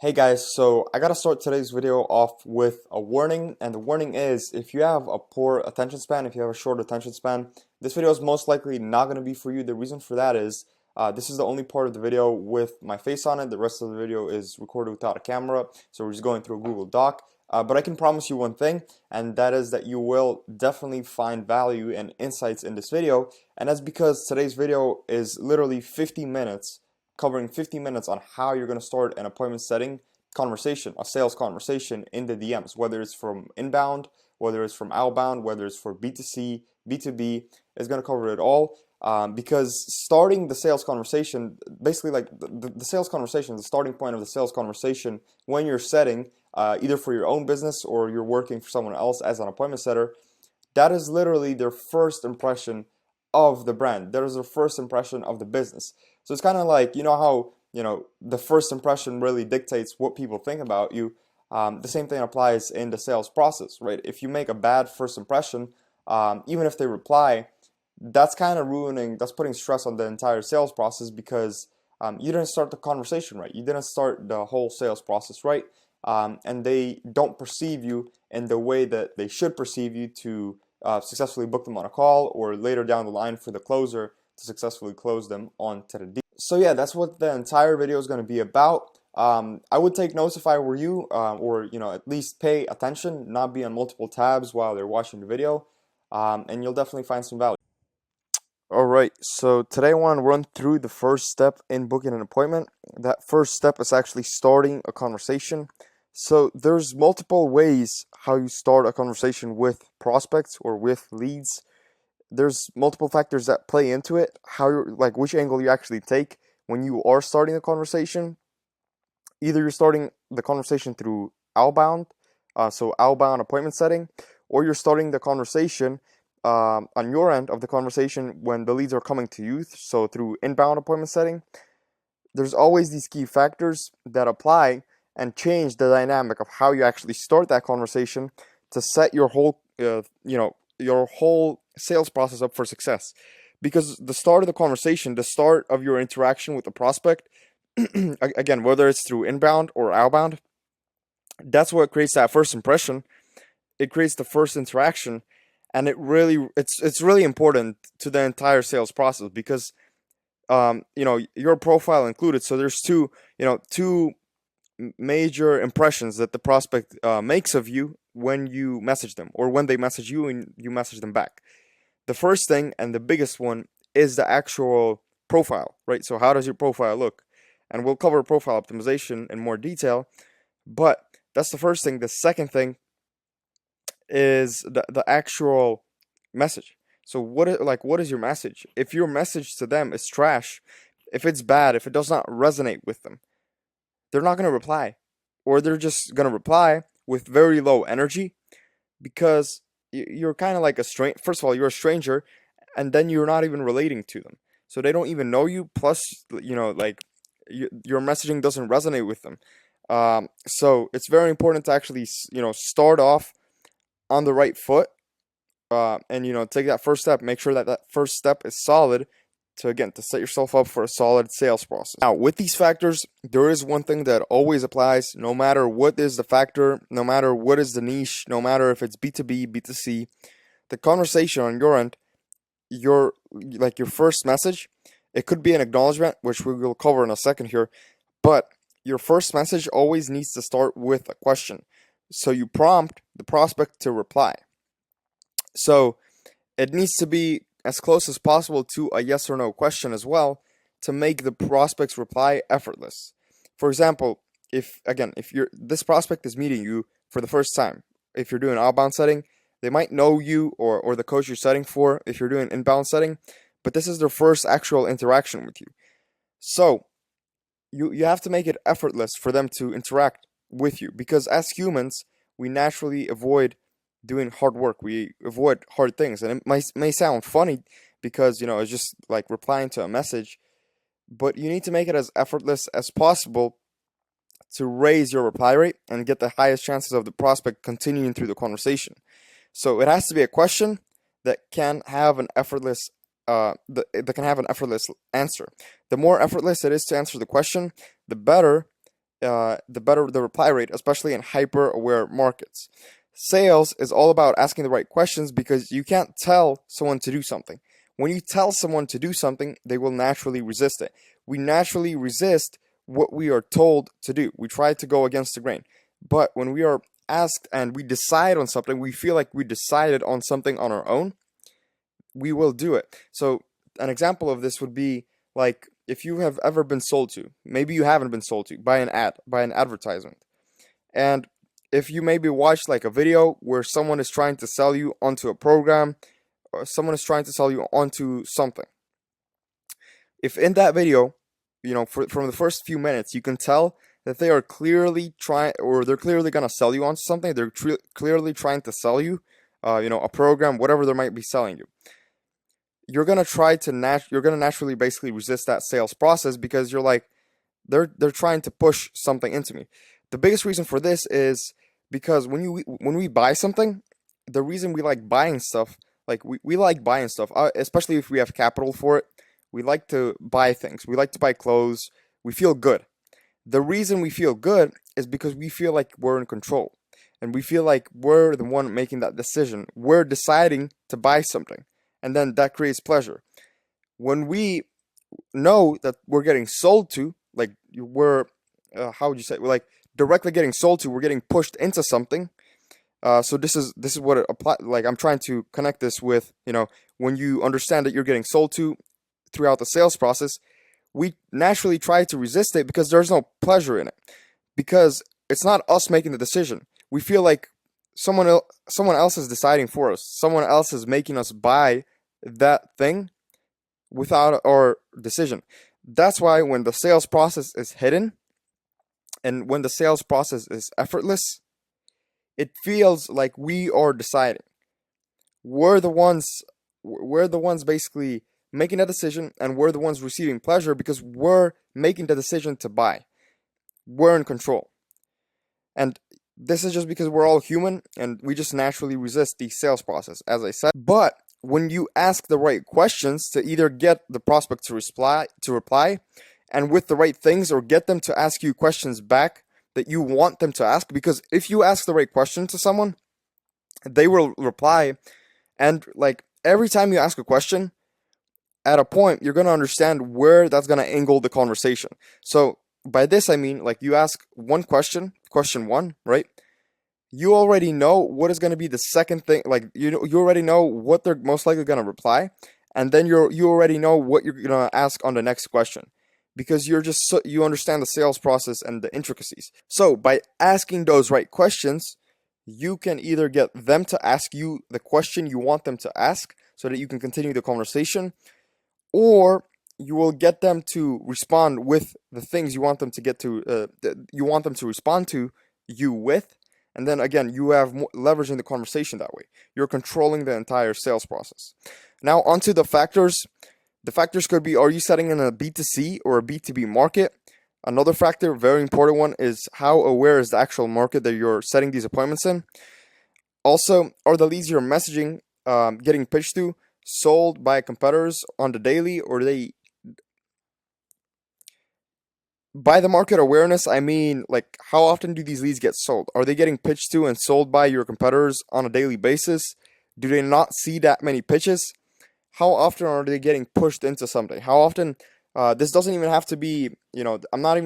Hey guys, so I gotta start today's video off with a warning, and the warning is if you have a poor attention span, if you have a short attention span, this video is most likely not gonna be for you. The reason for that is this is the only part of the video with my face on it. The rest of the video is recorded without a camera, so we're just going through a Google Doc. But I can promise you one thing, and that is that you will definitely find value and insights in this video, and that's because today's video is literally 50 minutes covering 50 minutes on how you're going to start an appointment setting conversation, a sales conversation in the DMs, whether it's from inbound, whether it's from outbound, whether it's for B2C, B2B, it's going to cover it all. Because starting the sales conversation, basically like the sales conversation, the starting point of the sales conversation when you're setting, either for your own business or you're working for someone else as an appointment setter, that is literally their first impression of the brand. That is their first impression of the business. So it's kind of like, you know how, the first impression really dictates what people think about you. The same thing applies in the sales process, right? If you make a bad first impression, even if they reply, that's kind of ruining, that's putting stress on the entire sales process because you didn't start the conversation right. You didn't start the whole sales process right. And they don't perceive you in the way that they should perceive you to successfully book them on a call or later down the line for the closer to successfully close them onto the deal. So yeah, that's what the entire video is going to be about. I would take notes if I were you, or at least pay attention, not be on multiple tabs while they're watching the video, and you'll definitely find some value. Alright, so today I want to run through the first step in booking an appointment. That first step is actually starting a conversation. So there's multiple ways how you start a conversation with prospects or with leads. There's multiple factors that play into it, how you're, like which angle you actually take when you are starting a conversation. Either you're starting the conversation through outbound, so outbound appointment setting, or you're starting the conversation on your end of the conversation when the leads are coming to you, so through inbound appointment setting. There's always these key factors that apply and change the dynamic of how you actually start that conversation to set your whole your whole sales process up for success. Because the start of the conversation, the start of your interaction with the prospect, again, whether it's through inbound or outbound, that's what creates that first impression. It creates the first interaction, and it's really important to the entire sales process because your profile included. So there's two major impressions that the prospect makes of you when you message them or when they message you and you message them back. The first thing and the biggest one is the actual profile, right? So how does your profile look? And we'll cover profile optimization in more detail, but that's the first thing. The second thing is the actual message. So what is your message? If your message to them is trash, if it's bad, if it does not resonate with them, they're not going to reply, or they're just going to reply with very low energy because you're kind of like a stranger. First of all, you're a stranger, and then you're not even relating to them, so they don't even know you. Plus, your messaging doesn't resonate with them. So it's very important to actually start off on the right foot, and take that first step. Make sure that that first step is solid to set yourself up for a solid sales process. Now, with these factors, there is one thing that always applies, no matter what is the factor, no matter what is the niche, no matter if it's B2B, B2C, the conversation on your end, your first message, it could be an acknowledgement, which we will cover in a second here, but your first message always needs to start with a question. So you prompt the prospect to reply. So it needs to be as close as possible to a yes or no question as well to make the prospect's reply effortless. For example, if this prospect is meeting you for the first time, if you're doing outbound setting, they might know you or the coach you're setting for if you're doing inbound setting, but this is their first actual interaction with you. So you have to make it effortless for them to interact with you, because as humans, we naturally avoid doing hard work. We avoid hard things, and it may sound funny because it's just like replying to a message, but you need to make it as effortless as possible to raise your reply rate and get the highest chances of the prospect continuing through the conversation. So it has to be a question that can have an effortless that can have an effortless answer. The more effortless it is to answer the question, the better the better the reply rate, especially in hyper-aware markets. Sales is all about asking the right questions because you can't tell someone to do something. When you tell someone to do something, they will naturally resist it. We naturally resist what we are told to do. We try to go against the grain. But when we are asked and we decide on something, we feel like we decided on something on our own, we will do it. So an example of this would be like if you have ever been sold to, maybe you haven't been sold to by an ad, by an advertisement. And if you maybe watch like a video where someone is trying to sell you onto a program or someone is trying to sell you onto something. If in that video, from the first few minutes, you can tell that they are clearly trying, or they're clearly going to sell you onto something. They're clearly trying to sell you, a program, whatever they might be selling you. You're going to you're going to naturally basically resist that sales process because you're like, they're trying to push something into me. The biggest reason for this is because when we buy something, the reason we like buying stuff, like we like buying stuff, especially if we have capital for it. We like to buy things. We like to buy clothes. We feel good. The reason we feel good is because we feel like we're in control. And we feel like we're the one making that decision. We're deciding to buy something. And then that creates pleasure. When we know that we're getting sold to, like we're, how would you say, we're like directly getting sold to, we're getting pushed into something. So this is what it applies. Like I'm trying to connect this with, when you understand that you're getting sold to throughout the sales process, we naturally try to resist it because there's no pleasure in it. Because it's not us making the decision. We feel like someone else is deciding for us. Someone else is making us buy that thing without our decision. That's why when the sales process is hidden and when the sales process is effortless, it feels like we are deciding. We're the ones basically making a decision, and we're the ones receiving pleasure because we're making the decision to buy. We're in control. And this is just because we're all human and we just naturally resist the sales process, as I said. But when you ask the right questions to either get the prospect to reply and with the right things, or get them to ask you questions back that you want them to ask, because if you ask the right question to someone, they will reply. And like every time you ask a question, at a point, you're going to understand where that's going to angle the conversation. So by this, I mean, like you ask one question one, right? You already know what is going to be the second thing. Like, you already know what they're most likely going to reply. And then you already know what you're going to ask on the next question. Because you understand the sales process and the intricacies. So by asking those right questions, you can either get them to ask you the question you want them to ask so that you can continue the conversation, or you will get them to respond with the things you want them to respond to you with, and then again you have leverage in the conversation that way. You're controlling the entire sales process. Now onto the factors. The factors could be: are you setting in a B2C or a B2B market? Another factor, very important one, is how aware is the actual market that you're setting these appointments in. Also, are the leads you're messaging getting pitched to sold by competitors on the daily, or they... By the market awareness, I mean, like, how often do these leads get sold? Are they getting pitched to and sold by your competitors on a daily basis? Do they not see that many pitches? How often are they getting pushed into something? How often... this doesn't even have to be, I'm not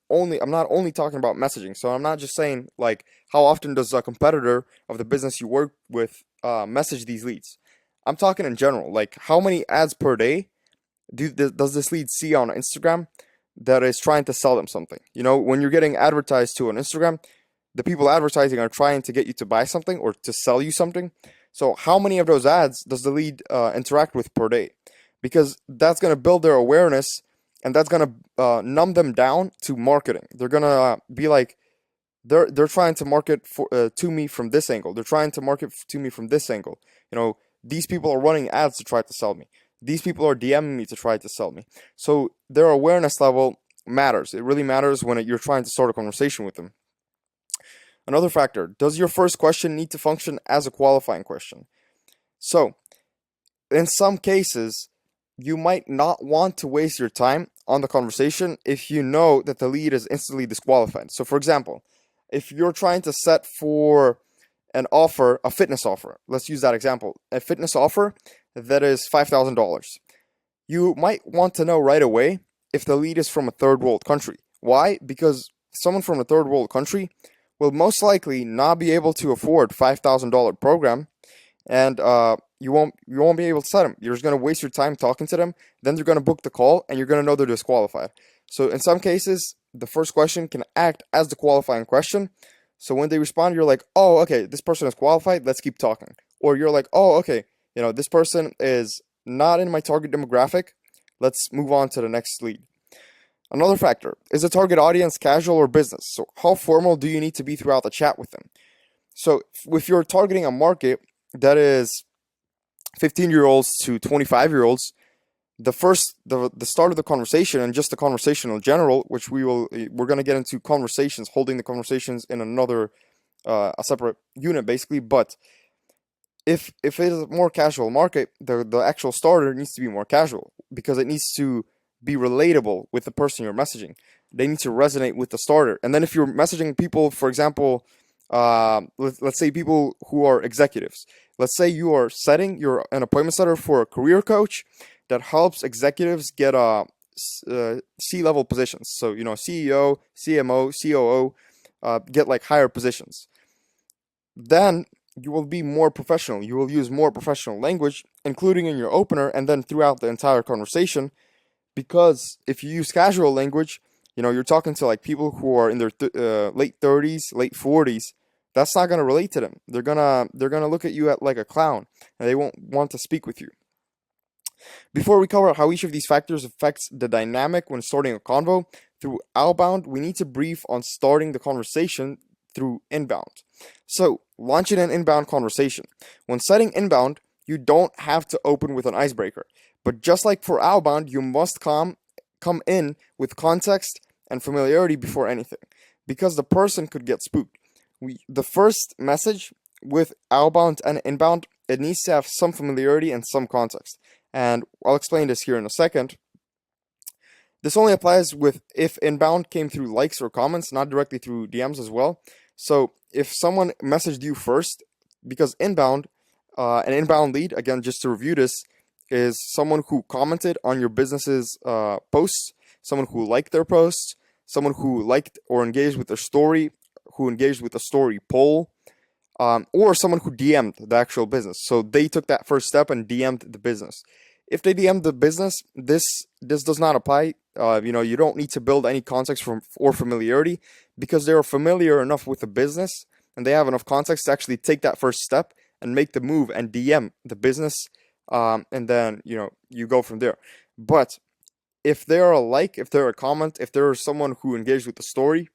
only talking about messaging. So I'm not just saying, like, how often does a competitor of the business you work with message these leads? I'm talking in general, like how many ads per day does this lead see on Instagram that is trying to sell them something? When you're getting advertised to on Instagram, the people advertising are trying to get you to buy something or to sell you something. So how many of those ads does the lead interact with per day? Because that's going to build their awareness, and that's going to numb them down to marketing. They're going to be like, they're trying to market to me from this angle. They're trying to market to me from this angle. These people are running ads to try to sell me. These people are DMing me to try to sell me. So their awareness level matters. It really matters when you're trying to start a conversation with them. Another factor, does your first question need to function as a qualifying question? So in some cases, you might not want to waste your time on the conversation if you know that the lead is instantly disqualified. So for example, if you're trying to set for an offer, a fitness offer, let's use that example, a fitness offer that is $5,000. You might want to know right away if the lead is from a third world country. Why? Because someone from a third world country will most likely not be able to afford $5,000 program, and you won't be able to set them. You're just gonna waste your time talking to them. Then they're gonna book the call, and you're gonna know they're disqualified. So in some cases, the first question can act as the qualifying question. So when they respond, you're like, oh, okay, this person is qualified. Let's keep talking. Or you're like, oh, okay, this person is not in my target demographic. Let's move on to the next lead. Another factor is the target audience casual or business. So how formal do you need to be throughout the chat with them? So if you're targeting a market that is 15-year-olds to 25-year-olds, the start of the conversation and just the conversation in general, which we're going to get into conversations, holding the conversations in another a separate unit basically. But if it is a more casual market, the actual starter needs to be more casual because it needs to be relatable with the person you're messaging. They need to resonate with the starter. And then if you're messaging people, for example, let's say people who are executives. Let's say you're an appointment setter for a career coach that helps executives get C-level positions. So, CEO, CMO, COO, get like higher positions. Then you will be more professional. You will use more professional language, including in your opener and then throughout the entire conversation. Because if you use casual language, you're talking to like people who are in their late 30s, late 40s. That's not gonna relate to them. They're gonna look at you like a clown, and they won't want to speak with you. Before we cover how each of these factors affects the dynamic when starting a convo through outbound, we need to brief on starting the conversation through inbound. So, launching an inbound conversation. When setting inbound, you don't have to open with an icebreaker. But just like for outbound, you must come in with context and familiarity before anything, because the person could get spooked. The first message with outbound and inbound, it needs to have some familiarity and some context. And I'll explain this here in a second. This only applies with if inbound came through likes or comments, not directly through DMs as well. So if someone messaged you first, because inbound, an inbound lead, again, just to review this, is someone who commented on your business's posts, someone who liked their posts, someone who liked or engaged with their story, who engaged with the story poll, or someone who DM'd the actual business. So they took that first step and DM'd the business. If they DM'd the business, this does not apply. You don't need to build any context or familiarity because they are familiar enough with the business and they have enough context to actually take that first step and make the move and DM the business. And then, you go from there. But if they're a like, if they're a comment, if they're someone who engaged with the story,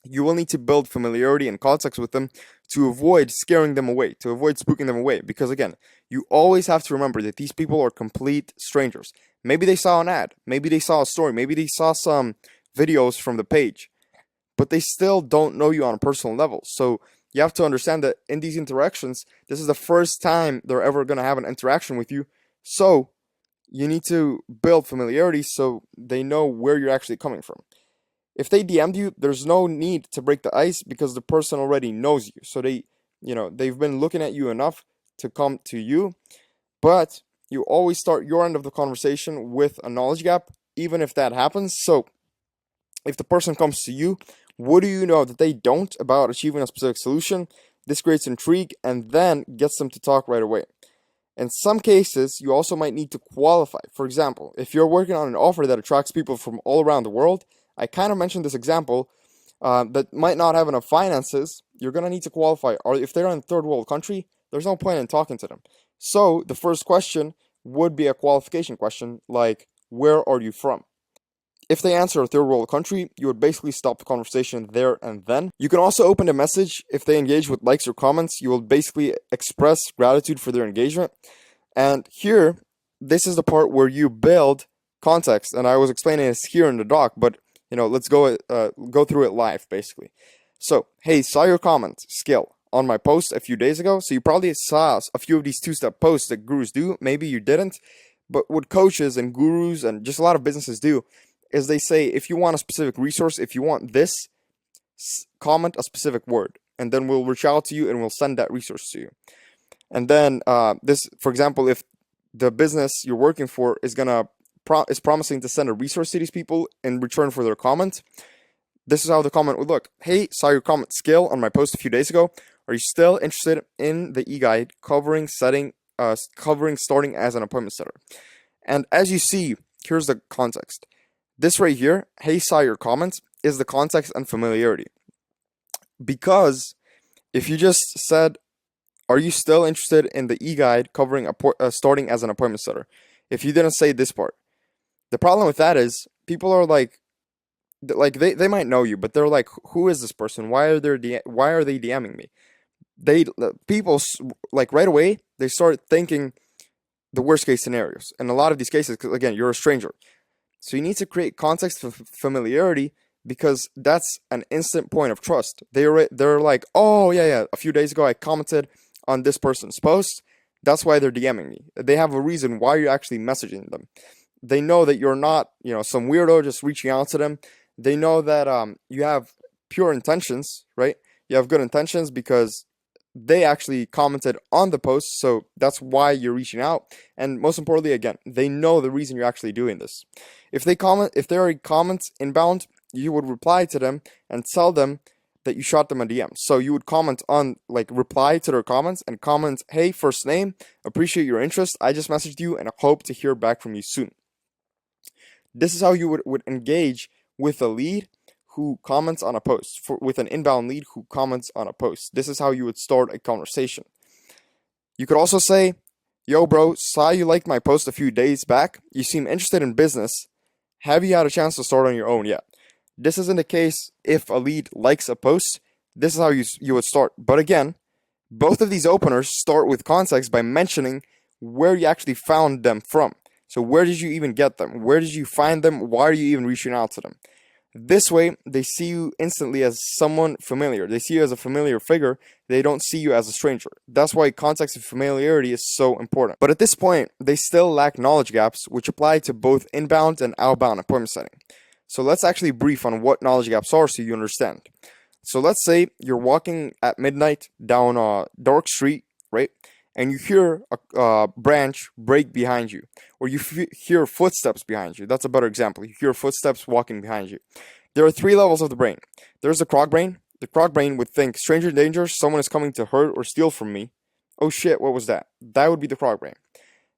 you will need to build familiarity and context with them to avoid scaring them away, to avoid spooking them away. Because again, you always have to remember that these people are complete strangers. Maybe they saw an ad, maybe they saw a story, maybe they saw some videos from the page, but they still don't know you on a personal level. So you have to understand that in these interactions, this is the first time they're ever going to have an interaction with you. So you need to build familiarity so they know where you're actually coming from. If they DM'd you, there's no need to break the ice because the person already knows you. So they've been looking at you enough to come to you. But you always start your end of the conversation with a knowledge gap, even if that happens. So if the person comes to you, what do you know that they don't about achieving a specific solution? This creates intrigue and then gets them to talk right away. In some cases, you also might need to qualify. For example, if you're working on an offer that attracts people from all around the world, I kind of mentioned this example that might not have enough finances, you're going to need to qualify. Or if they're in a third world country, there's no point in talking to them. So the first question would be a qualification question like, where are you from? If they answer a third world country, you would basically stop the conversation there and then. You can also open the message. If they engage with likes or comments, you will basically express gratitude for their engagement. And here, this is the part where you build context. And I was explaining this here in the doc, but let's go through it live, basically. So, hey, saw your comment, skill, on my post a few days ago. So you probably saw a few of these two-step posts that gurus do. Maybe you didn't. But what coaches and gurus and just a lot of businesses do is they say, if you want a specific resource, if you want this, comment a specific word, and then we'll reach out to you and we'll send that resource to you. And then this, for example, if the business you're working for is promising to send a resource to these people in return for their comment, this is how the comment would look. Hey, saw your comment skill on my post a few days ago. Are you still interested in the e-guide covering starting as an appointment setter? And as you see, here's the context. This right here, hey, saw your comments, is the context and familiarity. Because if you just said, are you still interested in the e-guide covering starting as an appointment setter? If you didn't say this part, the problem with that is people are like they might know you, but they're like, who is this person? Why are they DMing me? People like right away they start thinking the worst case scenarios. And a lot of these cases, because again, you're a stranger, so you need to create context for familiarity, because that's an instant point of trust. They're like, oh yeah, a few days ago I commented on this person's post. That's why they're DMing me. They have a reason why you're actually messaging them. They know that you're not, some weirdo just reaching out to them. They know that you have pure intentions, right? You have good intentions because they actually commented on the post, so that's why you're reaching out. And most importantly, again, they know the reason you're actually doing this. If there are comments inbound, you would reply to them and tell them that you shot them a DM. So you would comment on, reply to their comments and comment, hey, first name, appreciate your interest. I just messaged you and I hope to hear back from you soon. This is how you would engage with a lead who comments on a post, with an inbound lead who comments on a post. This is how you would start a conversation. You could also say, yo bro, saw you liked my post a few days back. You seem interested in business. Have you had a chance to start on your own yet? This isn't the case if a lead likes a post. This is how you would start. But again, both of these openers start with context by mentioning where you actually found them from. So where did you even get them? Where did you find them? Why are you even reaching out to them? This way, they see you instantly as someone familiar. They see you as a familiar figure. They don't see you as a stranger. That's why context and familiarity is so important. But at this point, they still lack knowledge gaps, which apply to both inbound and outbound appointment setting. So let's actually brief on what knowledge gaps are so you understand. So let's say you're walking at midnight down a dark street, right? And you hear a branch break behind you, or you hear footsteps behind you. That's a better example. You hear footsteps walking behind you. There are 3 levels of the brain. There's the croc brain. The croc brain would think, stranger danger, someone is coming to hurt or steal from me. Oh shit, what was that? That would be the croc brain.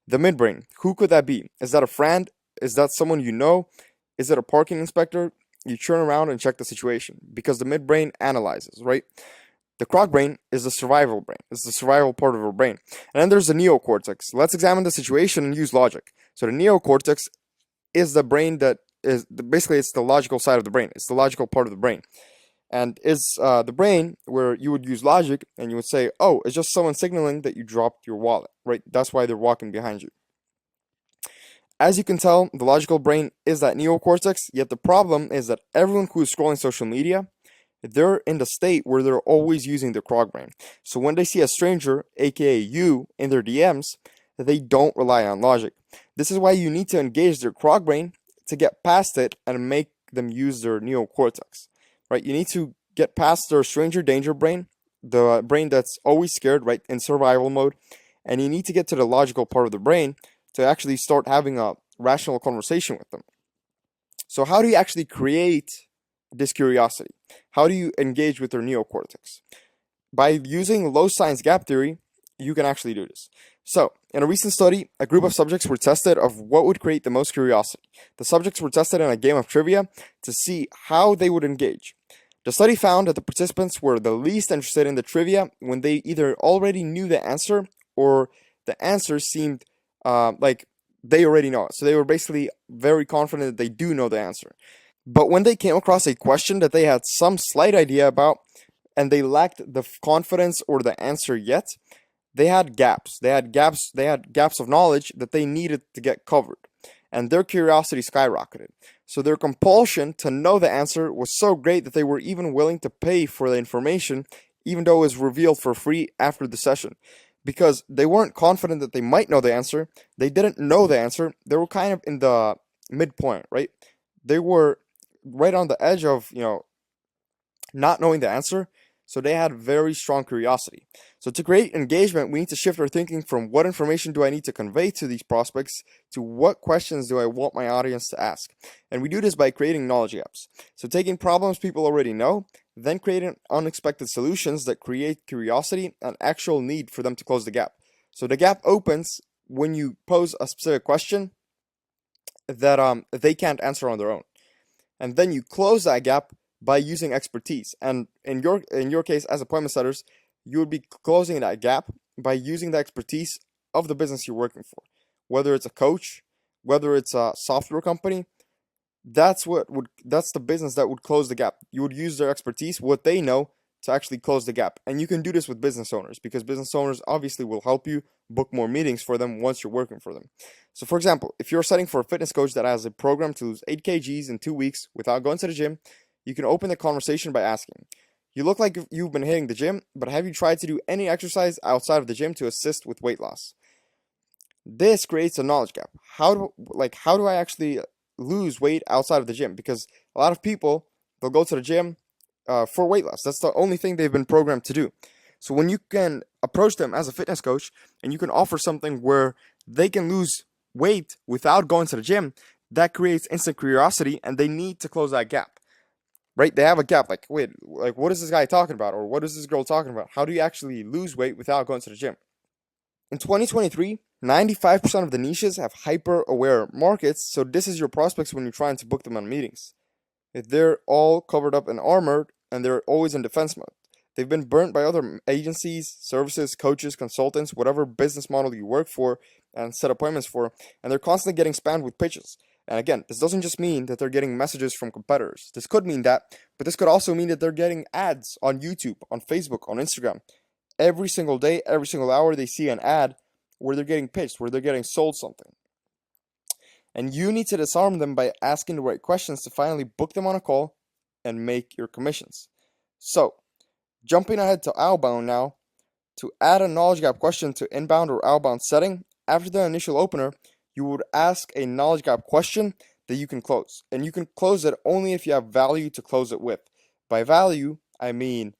The midbrain, who could that be? Is that a friend? Is that someone you know? Is it a parking inspector? You turn around and check the situation, because the midbrain analyzes, right? The croc brain is the survival brain. It's the survival part of our brain. And then there's the neocortex. Let's examine the situation and use logic. So the neocortex is the brain that is, basically it's the logical side of the brain. It's the logical part of the brain. And it's the brain where you would use logic and you would say, oh, it's just someone signaling that you dropped your wallet, right? That's why they're walking behind you. As you can tell, the logical brain is that neocortex, yet the problem is that everyone who is scrolling social media, they're in the state where they're always using their croc brain. So when they see a stranger, aka you, in their DMs, they don't rely on logic. This is why you need to engage their croc brain to get past it and make them use their neocortex, right? You need to get past their stranger danger brain, the brain that's always scared, right, in survival mode, and you need to get to the logical part of the brain to actually start having a rational conversation with them. So how do you actually create this curiosity? How do you engage with their neocortex? By using low science gap theory, you can actually do this. So, in a recent study, a group of subjects were tested of what would create the most curiosity. The subjects were tested in a game of trivia to see how they would engage. The study found that the participants were the least interested in the trivia when they either already knew the answer or the answer seemed like they already know it. So they were basically very confident that they do know the answer. But when they came across a question that they had some slight idea about and they lacked the confidence or the answer yet, they had gaps. They had gaps of knowledge that they needed to get covered. And their curiosity skyrocketed. So their compulsion to know the answer was so great that they were even willing to pay for the information, even though it was revealed for free after the session. because they weren't confident that they might know the answer. They didn't know the answer. They were kind of in the midpoint, right? They were right on the edge of, not knowing the answer. So they had very strong curiosity. So to create engagement, we need to shift our thinking from what information do I need to convey to these prospects to what questions do I want my audience to ask. And we do this by creating knowledge gaps. So taking problems people already know, then creating unexpected solutions that create curiosity and actual need for them to close the gap. So the gap opens when you pose a specific question that they can't answer on their own, and then you close that gap by using expertise. And in your case, as appointment setters, you would be closing that gap by using the expertise of the business you're working for, whether it's a coach, whether it's a software company. That's the business that would close the gap. You would use their expertise, what they know, to actually close the gap. And you can do this with business owners, because business owners obviously will help you book more meetings for them once you're working for them. So for example, if you're setting for a fitness coach that has a program to lose 8 kgs in 2 weeks without going to the gym, you can open the conversation by asking, "You look like you've been hitting the gym, but have you tried to do any exercise outside of the gym to assist with weight loss?" This creates a knowledge gap. How do I actually lose weight outside of the gym? Because a lot of people, they'll go to the gym for weight loss. That's the only thing they've been programmed to do. So when you can approach them as a fitness coach and you can offer something where they can lose weight without going to the gym, that creates instant curiosity, and they need to close that gap. Right? They have a gap. Like, wait, like, what is this guy talking about? Or what is this girl talking about? How do you actually lose weight without going to the gym? In 2023, 95% of the niches have hyper-aware markets, so this is your prospects when you're trying to book them on meetings. If they're all covered up and armored, and they're always in defense mode. They've been burnt by other agencies, services, coaches, consultants, whatever business model you work for and set appointments for, and they're constantly getting spammed with pitches. And again, this doesn't just mean that they're getting messages from competitors. This could mean that, but this could also mean that they're getting ads on YouTube, on Facebook, on Instagram. Every single day, every single hour, they see an ad where they're getting pitched, where they're getting sold something. And you need to disarm them by asking the right questions to finally book them on a call and make your commissions. So, jumping ahead to Outbound now, to add a knowledge gap question to inbound or outbound setting, after the initial opener, you would ask a knowledge gap question that you can close. And you can close it only if you have value to close it with. By value, I mean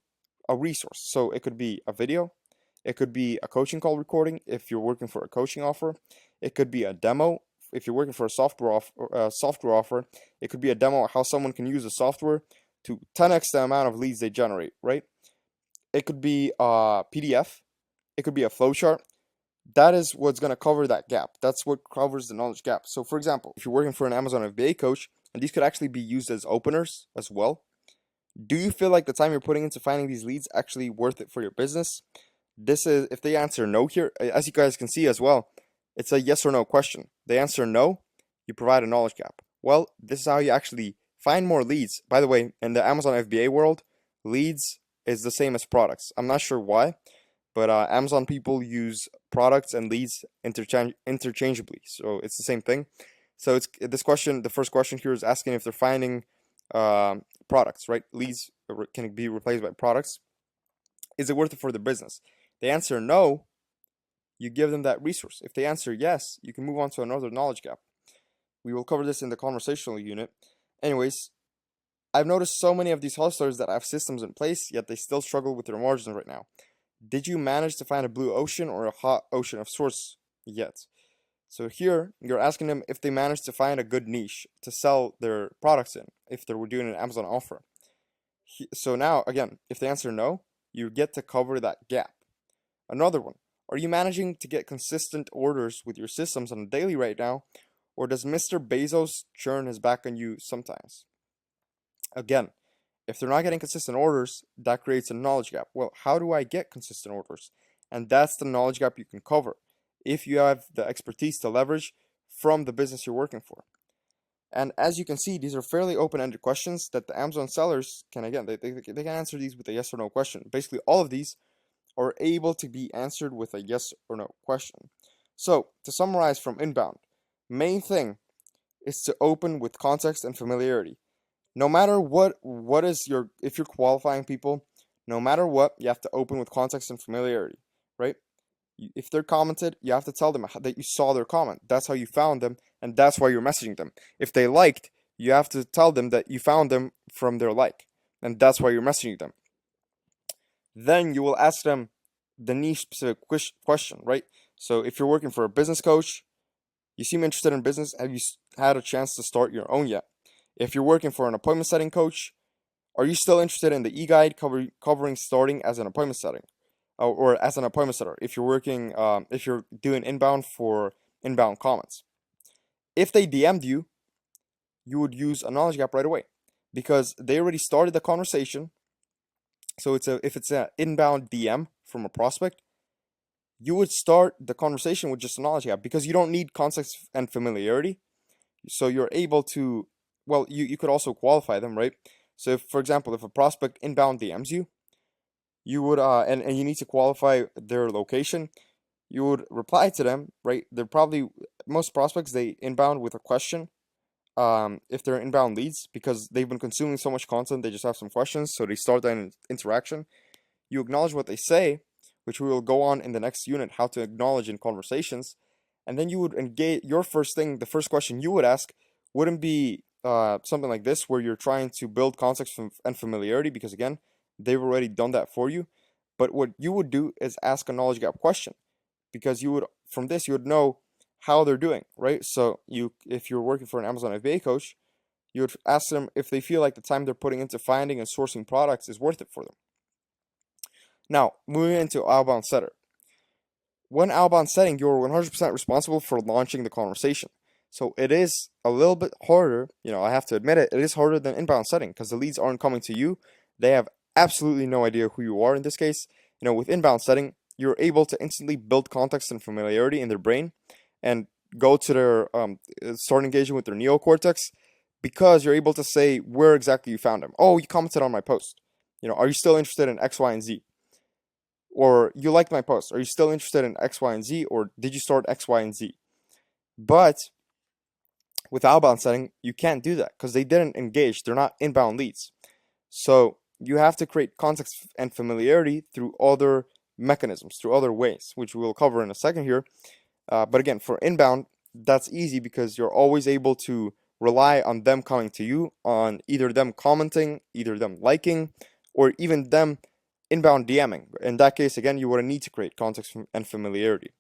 a resource. So it could be a video, it could be a coaching call recording if you're working for a coaching offer, it could be a demo if you're working for a software offer, it could be a demo of how someone can use the software to 10x the amount of leads they generate, right? It could be a PDF, it could be a flowchart. That is what's going to cover that gap. That's what covers the knowledge gap. So for example, if you're working for an Amazon FBA coach, and these could actually be used as openers as well, do you feel like the time you're putting into finding these leads actually worth it for your business? This is, if they answer no here, as you guys can see as well, it's a yes or no question. They answer no, you provide a knowledge gap. Well, this is how you actually find more leads. By the way, in the Amazon FBA world, leads is the same as products. I'm not sure why, but Amazon people use products and leads interchangeably. So it's the same thing. So it's this question, the first question here is asking if they're finding products, right? Leads can be replaced by products. Is it worth it for the business? They answer no, you give them that resource. If they answer yes, you can move on to another knowledge gap. We will cover this in the conversational unit. Anyways, I've noticed so many of these hustlers that have systems in place, yet they still struggle with their margins right now. Did you manage to find a blue ocean or a hot ocean of sorts yet? So here, you're asking them if they managed to find a good niche to sell their products in, if they were doing an Amazon offer. So now, again, if they answer no, you get to cover that gap. Another one, are you managing to get consistent orders with your systems on a daily right now, or does Mr. Bezos churn his back on you sometimes? Again, if they're not getting consistent orders, that creates a knowledge gap. Well, how do I get consistent orders? And that's the knowledge gap you can cover if you have the expertise to leverage from the business you're working for. And as you can see, these are fairly open-ended questions that the Amazon sellers can, again, they can answer these with a yes or no question. Basically, all of these are able to be answered with a yes or no question. So, to summarize from inbound, main thing is to open with context and familiarity. No matter what is your, if you're qualifying people, no matter what, you have to open with context and familiarity, right? If they're commented, you have to tell them that you saw their comment. That's how you found them, and that's why you're messaging them. If they liked, you have to tell them that you found them from their like, and that's why you're messaging them. Then you will ask them the niche specific question, right? So if you're working for a business coach, you seem interested in business. Have you had a chance to start your own yet? If you're working for an appointment setting coach, are you still interested in the e-guide covering starting as an appointment setting, or as an appointment setter? If you're working, if you're doing inbound for inbound comments, if they DM'd you, you would use a knowledge gap right away because they already started the conversation. So if it's an inbound DM from a prospect, you would start the conversation with just a knowledge gap because you don't need context and familiarity. So you're able to, well, you could also qualify them, right? So if, for example, if a prospect inbound DMs you, you would and you need to qualify their location, you would reply to them, right? They're probably, most prospects, they inbound with a question, if they're inbound leads, because they've been consuming so much content, they just have some questions, so they start that interaction. You acknowledge what they say, which we will go on in the next unit, how to acknowledge in conversations, and then you would engage. Your first thing, the first question you would ask wouldn't be something like this, where you're trying to build context and familiarity, because again, they've already done that for you. But what you would do is ask a knowledge gap question, because you would, from this, you would know how they're doing, right? So if you're working for an Amazon FBA coach, you would ask them if they feel like the time they're putting into finding and sourcing products is worth it for them. Now, moving into outbound setter. When outbound setting, you're 100% responsible for launching the conversation. So it is a little bit harder, I have to admit it is harder than inbound setting because the leads aren't coming to you. They have absolutely no idea who you are in this case. With inbound setting, you're able to instantly build context and familiarity in their brain and go to their, start engaging with their neocortex, because you're able to say where exactly you found them. Oh, you commented on my post. Are you still interested in X, Y, and Z? Or you liked my post. Are you still interested in X, Y, and Z? Or did you start X, Y, and Z? But with outbound setting, you can't do that because they didn't engage. They're not inbound leads. So you have to create context and familiarity through other mechanisms, through other ways, which we'll cover in a second here. But again, for inbound, that's easy because you're always able to rely on them coming to you, on either them commenting, either them liking, or even them inbound DMing. In that case, again, you would need to create context and familiarity.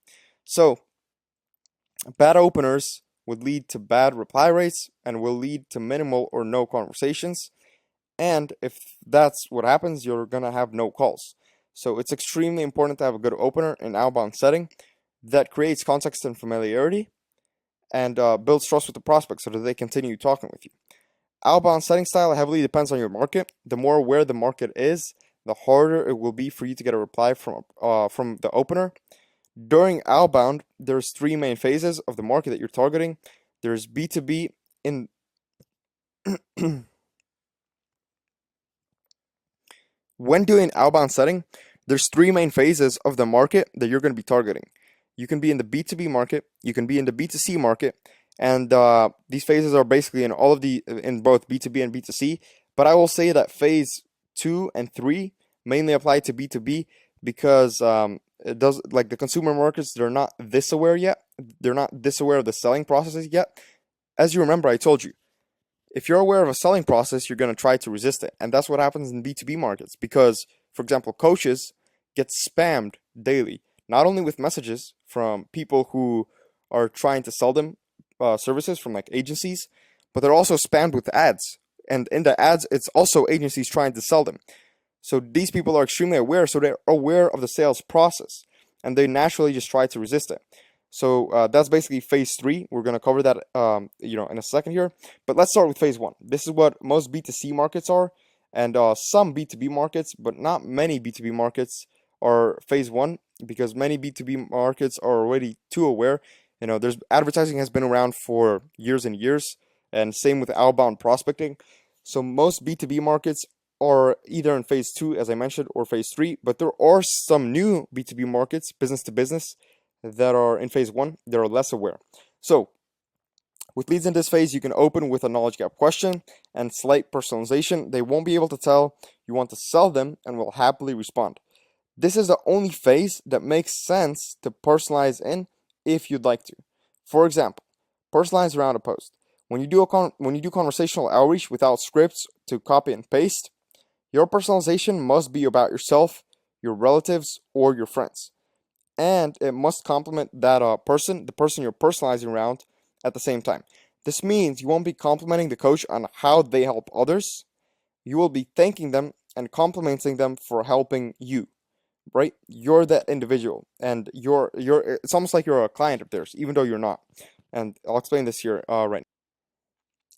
So bad openers would lead to bad reply rates and will lead to minimal or no conversations. And if that's what happens, you're going to have no calls. So it's extremely important to have a good opener in outbound setting that creates context and familiarity and builds trust with the prospect so that they continue talking with you. Outbound setting style heavily depends on your market. The more aware the market is, the harder it will be for you to get a reply from the opener. During outbound, there's three main phases of the market that you're targeting. There's B2B in when doing outbound setting, there's three main phases of the market that you're going to be targeting. You can be in the B2B market, you can be in the B2C market, and these phases are basically in both B2B and B2C. But I will say that phase 2 and 3 mainly apply to B2B because it does, like, the consumer markets, they're not this aware yet. They're not this aware of the selling processes yet. As you remember, I told you, if you're aware of a selling process, you're going to try to resist it. And that's what happens in B2B markets because, for example, coaches get spammed daily, not only with messages from people who are trying to sell them services from like agencies, but they're also spammed with ads. And in the ads, it's also agencies trying to sell them. So these people are extremely aware, so they're aware of the sales process, and they naturally just try to resist it. So that's basically phase 3. We're going to cover that in a second here. But let's start with phase 1. This is what most B2C markets are, and some B2B markets, but not many B2B markets are phase 1 because many B2B markets are already too aware. There's advertising has been around for years and years, and same with outbound prospecting. So most B2B markets are either in phase 2, as I mentioned, or phase 3, but there are some new B2B markets, business to business, that are in phase 1. They are less aware. So with leads in this phase, you can open with a knowledge gap question and slight personalization. They won't be able to tell you want to sell them and will happily respond. This is the only phase that makes sense to personalize in if you'd like to. For example, personalize around a post. When you do conversational outreach without scripts to copy and paste, your personalization must be about yourself, your relatives, or your friends. And it must complement that the person you're personalizing around at the same time. This means you won't be complimenting the coach on how they help others. You will be thanking them and complimenting them for helping you, right? You're that individual, and it's almost like you're a client of theirs, even though you're not. And I'll explain this here right now.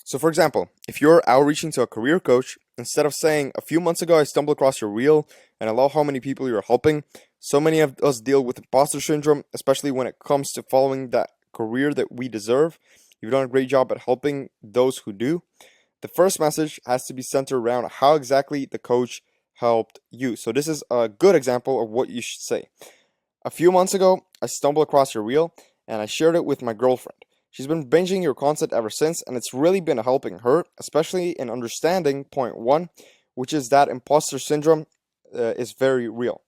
So, for example, if you're outreaching to a career coach, instead of saying, "A few months ago I stumbled across your reel and I love how many people you're helping," so many of us deal with imposter syndrome, especially when it comes to following that career that we deserve. You've done a great job at helping those who do. The first message has to be centered around how exactly the coach helped you. So, this is a good example of what you should say. "A few months ago, I stumbled across your reel and I shared it with my girlfriend. She's been binging your content ever since, and it's really been helping her, especially in understanding point one, which is that imposter syndrome is very real."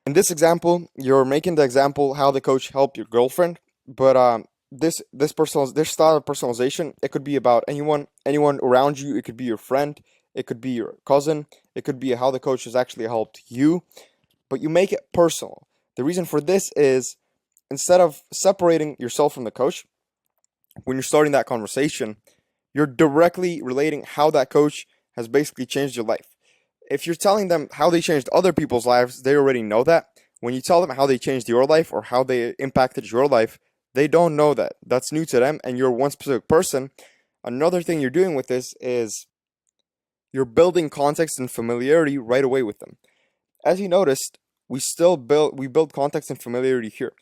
In this example, you're making the example how the coach helped your girlfriend, but this style of personalization, it could be about anyone around you. It could be your friend, it could be your cousin, it could be how the coach has actually helped you, but you make it personal. The reason for this is, instead of separating yourself from the coach, when you're starting that conversation, you're directly relating how that coach has basically changed your life. If you're telling them how they changed other people's lives, they already know that. When you tell them how they changed your life or how they impacted your life, they don't know that. That's new to them, and you're one specific person. Another thing you're doing with this is you're building context and familiarity right away with them. As you noticed, we build context and familiarity here.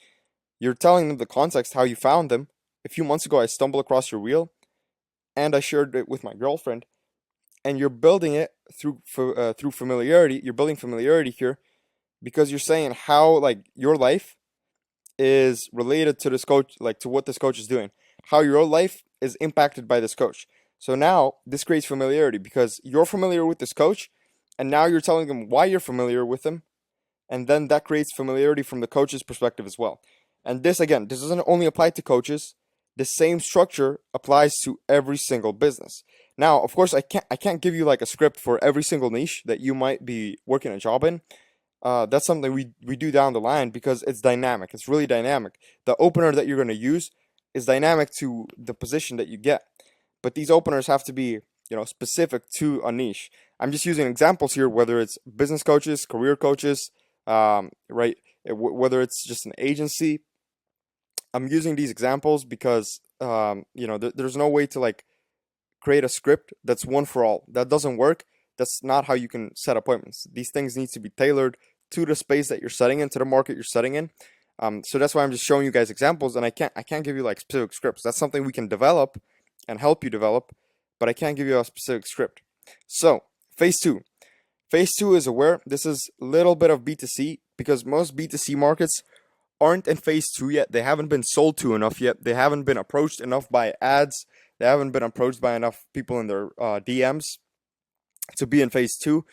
You're telling them the context, how you found them. "A few months ago, I stumbled across your reel, and I shared it with my girlfriend." And you're building it through familiarity. You're building familiarity here because you're saying how, like, your life is related to this coach, like to what this coach is doing, how your life is impacted by this coach. So now this creates familiarity because you're familiar with this coach, and now you're telling them why you're familiar with him, and then that creates familiarity from the coach's perspective as well. And this, again, this doesn't only apply to coaches. The same structure applies to every single business. Now, of course, I can't give you like a script for every single niche that you might be working a job in. That's something we do down the line because it's dynamic. It's really dynamic. The opener that you're going to use is dynamic to the position that you get. But these openers have to be, specific to a niche. I'm just using examples here, whether it's business coaches, career coaches, right? Whether it's just an agency. I'm using these examples because there's no way to like create a script that's one for all. That doesn't work. That's not how you can set appointments. These things need to be tailored to the space that you're setting in, to the market you're setting in. So that's why I'm just showing you guys examples, and I can't give you like specific scripts. That's something we can develop and help you develop, but I can't give you a specific script. So phase two. Phase two is aware. This is a little bit of B2C because most B2C markets aren't in phase two yet. They haven't been sold to enough yet. They haven't been approached enough by ads. They haven't been approached by enough people in their DMs to be in phase two.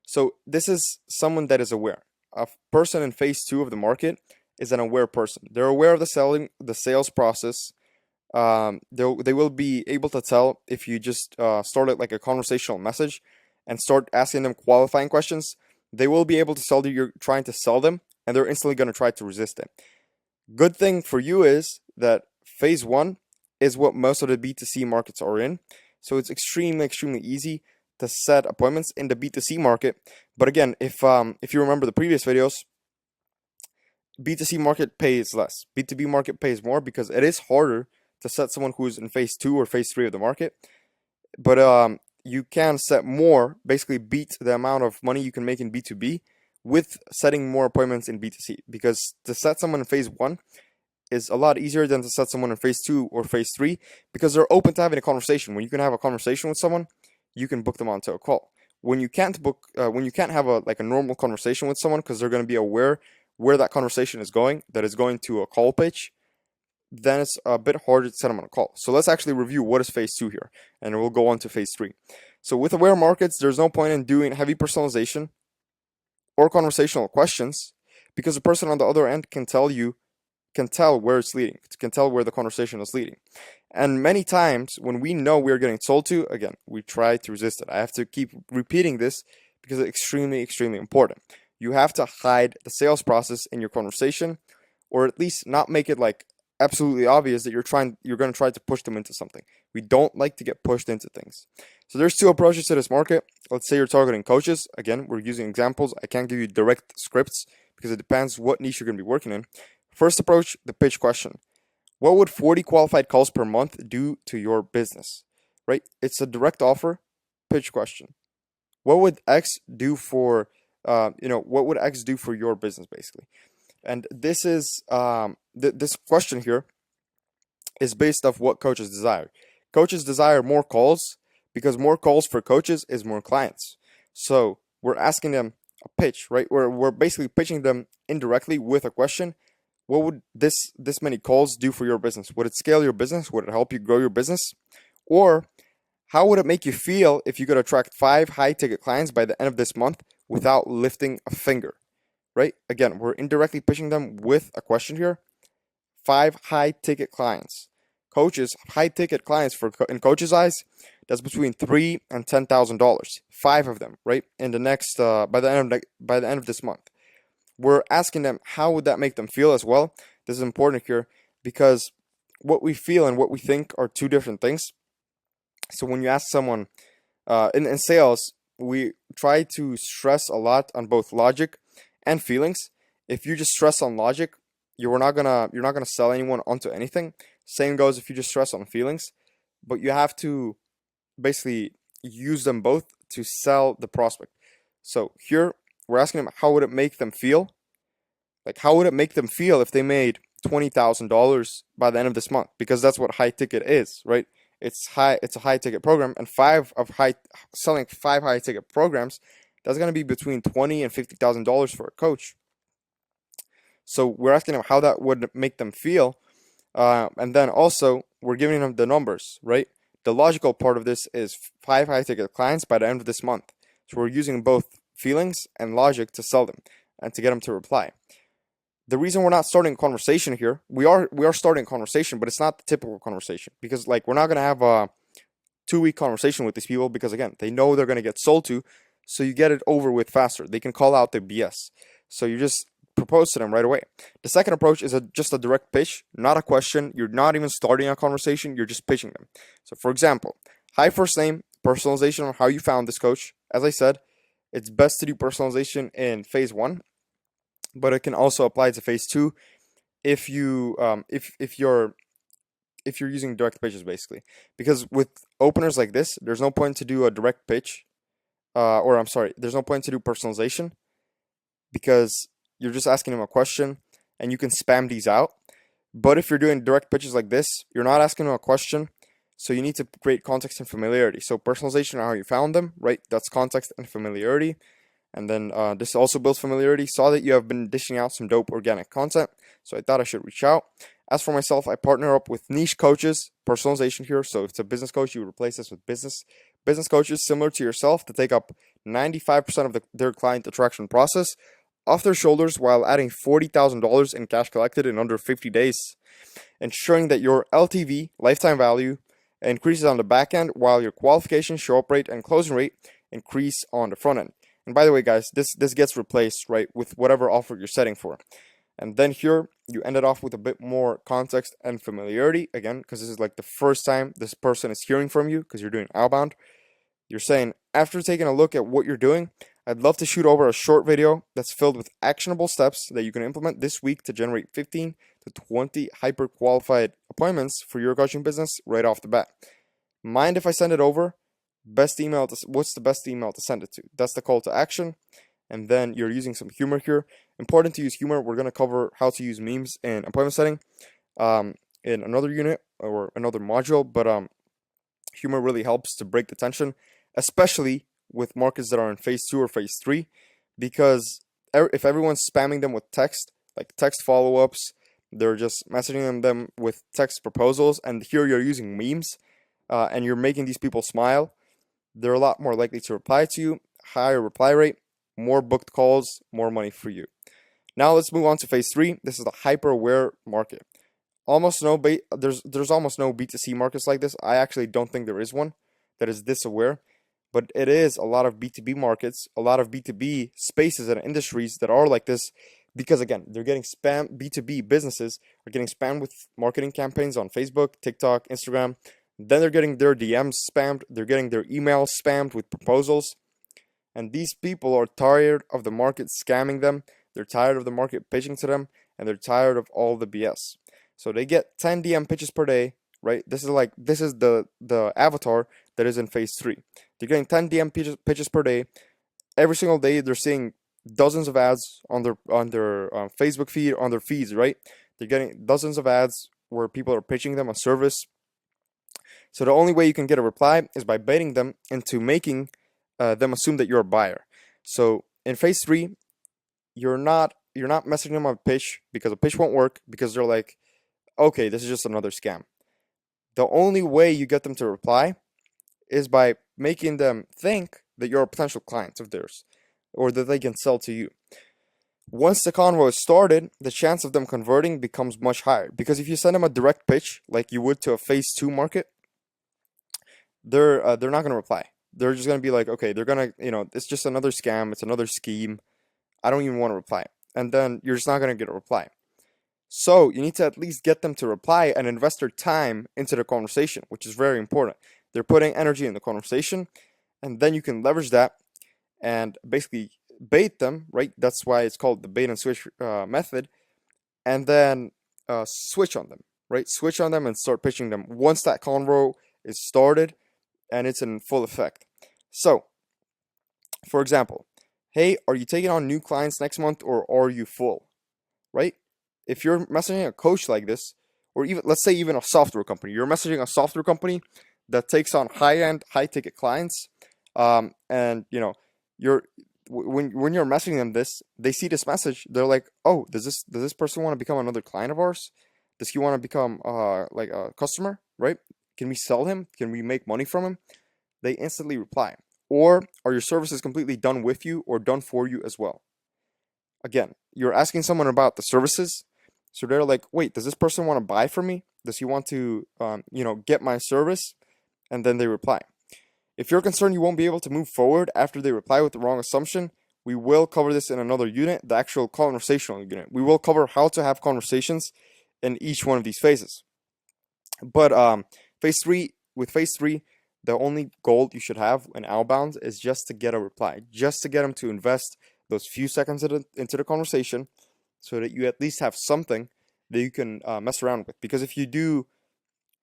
So this is someone that is aware. A person in phase two of the market is an aware person. They're aware of the sales process. They will be able to tell if you just start it like a conversational message and start asking them qualifying questions. They will be able to tell you're trying to sell them, and they're instantly going to try to resist it. Good thing for you is that phase one is what most of the B2C markets are in. So it's extremely easy to set appointments in the B2C market. But again, if you remember the previous videos, B2C market pays less. B2B market pays more because it is harder to set someone who's in phase two or phase three of the market. But you can set more, basically beat the amount of money you can make in B2B with setting more appointments in B2C. Because to set someone in phase one is a lot easier than to set someone in phase two or phase three because they're open to having a conversation. When you can have a conversation with someone, you can book them onto a call. When you can't have a normal conversation with someone because they're going to be aware where that conversation is going, that is going to a call pitch, then it's a bit harder to set them on a call. So let's actually review what is phase two here, and we'll go on to phase three. So with aware markets, there's no point in doing heavy personalization or conversational questions because the person on the other end can tell where it's leading, can tell where the conversation is leading. And many times when we know we're getting sold to, again, we try to resist it. I have to keep repeating this because it's extremely, extremely important. You have to hide the sales process in your conversation, or at least not make it like absolutely obvious that you're going to try to push them into something. We don't like to get pushed into things. So there's two approaches to this market. Let's say you're targeting coaches. Again, we're using examples. I can't give you direct scripts because it depends what niche you're going to be working in. First approach, the pitch question. What would 40 qualified calls per month do to your business? Right? It's a direct offer pitch question. What would X do for, what would X do for your business, basically? And this is, this question here is based off what coaches desire. Coaches desire more calls because more calls for coaches is more clients. So we're asking them a pitch, right? We're basically pitching them indirectly with a question. What would this many calls do for your business? Would it scale your business? Would it help you grow your business? Or how would it make you feel if you could attract 5 high-ticket clients by the end of this month without lifting a finger? Right? Again, we're indirectly pitching them with a question here. 5 high-ticket clients. Coaches, high-ticket clients in coaches' eyes, that's between $3,000 and $10,000. 5 of them, right? In the next by the end of this month. We're asking them how would that make them feel as well. This is important here because what we feel and what we think are two different things. So when you ask someone in sales, we try to stress a lot on both logic and feelings. If you just stress on logic, you're not gonna sell anyone onto anything. Same goes if you just stress on feelings, but you have to basically use them both to sell the prospect. So here we're asking them how would it make them feel? Like how would it make them feel if they made $20,000 by the end of this month? Because that's what high ticket is, right? It's a high ticket program, and selling 5 high ticket programs, that's gonna be between $20,000 and $50,000 for a coach. So we're asking them how that would make them feel, and then also we're giving them the numbers, right? The logical part of this is 5 high ticket clients by the end of this month. So we're using both feelings and logic to sell them and to get them to reply. The reason we're not starting a conversation here, we are starting a conversation, but it's not the typical conversation because like we're not gonna have a 2-week conversation with these people because again they know they're gonna get sold to, so you get it over with faster. They can call out their BS, so you just propose to them right away. The second approach is just a direct pitch, not a question. You're not even starting a conversation, you're just pitching them. So for example, hi, first name, personalization on how you found this coach. As I said, it's best to do personalization in phase 1, but it can also apply to phase 2 if you if you're using direct pitches, basically. Because with openers like this, there's no point to do a direct pitch, there's no point to do personalization because you're just asking them a question and you can spam these out. But if you're doing direct pitches like this, you're not asking them a question, so you need to create context and familiarity. So personalization on how you found them, right? That's context and familiarity. And then this also builds familiarity. Saw that you have been dishing out some dope organic content, so I thought I should reach out. As for myself, I partner up with niche coaches, personalization here. So if it's a business coach, you would replace this with business coaches similar to yourself to take up 95% of their client attraction process off their shoulders while adding $40,000 in cash collected in under 50 days, ensuring that your LTV, lifetime value, increases on the back end while your qualification, show up rate, and closing rate increase on the front end. And by the way, guys, this gets replaced, right, with whatever offer you're setting for. And then here, you end it off with a bit more context and familiarity, again, because this is like the first time this person is hearing from you because you're doing outbound. You're saying, after taking a look at what you're doing, I'd love to shoot over a short video that's filled with actionable steps that you can implement this week to generate 15 to 20 hyper-qualified appointments for your coaching business right off the bat. Mind if I send it over? What's the best email to send it to? That's the call to action. And then you're using some humor here. Important to use humor. We're going to cover how to use memes in appointment setting in another unit or another module. But humor really helps to break the tension, especially with markets that are in phase 2 or phase 3. Because if everyone's spamming them with text, like text follow-ups, they're just messaging them with text proposals, and here you're using memes and you're making these people smile, they're a lot more likely to reply to you. Higher reply rate, more booked calls, more money for you. Now let's move on to phase 3. This is the hyperaware market. There's almost no B2C markets like this. I actually don't think there is one that is this aware, but it is a lot of B2B markets, a lot of B2B spaces and industries that are like this, because again, they're getting spam. B2B businesses are getting spammed with marketing campaigns on Facebook, TikTok, Instagram. Then they're getting their DMs spammed, they're getting their emails spammed with proposals. And these people are tired of the market scamming them, they're tired of the market pitching to them, and they're tired of all the BS. So they get 10 DM pitches per day, right? This is the avatar that is in phase 3. They're getting 10 DM pitches per day. Every single day they're seeing dozens of ads on their Facebook feed, on their feeds, right? They're getting dozens of ads where people are pitching them a service. So the only way you can get a reply is by baiting them into making them assume that you're a buyer. So in phase 3, you're not messaging them on a pitch, because a pitch won't work, because they're like, okay, this is just another scam. The only way you get them to reply is by making them think that you're a potential client of theirs, or that they can sell to you. Once the convo is started, the chance of them converting becomes much higher, because if you send them a direct pitch like you would to a phase 2 market, they're not going to reply. They're just going to be like, okay, they're going to, it's just another scam, it's another scheme, I don't even want to reply. And then you're just not going to get a reply. So you need to at least get them to reply and invest their time into the conversation, which is very important. They're putting energy in the conversation, and then you can leverage that and basically bait them, right? That's why it's called the bait and switch method. And then switch on them, right? Switch on them and start pitching them once that convo is started and it's in full effect. So, for example, hey, are you taking on new clients next month, or are you full, right? If you're messaging a coach like this, or even, let's say, even a software company, you're messaging a software company that takes on high-end, high-ticket clients, and when you're messaging them this, they see this message, they're like, oh, does this person want to become another client of ours? Does he want to become like a customer, right? Can we sell him? Can we make money from him? They instantly reply. Or are your services completely done with you or done for you as well? Again, you're asking someone about the services, so they're like, wait, does this person want to buy from me? Does he want to, get my service? And then they reply. If you're concerned you won't be able to move forward after they reply with the wrong assumption, we will cover this in another unit, the actual conversational unit. We will cover how to have conversations in each one of these phases. But phase 3, the only goal you should have in Outbound is just to get a reply, just to get them to invest those few seconds into the conversation, so that you at least have something that you can mess around with. Because if you do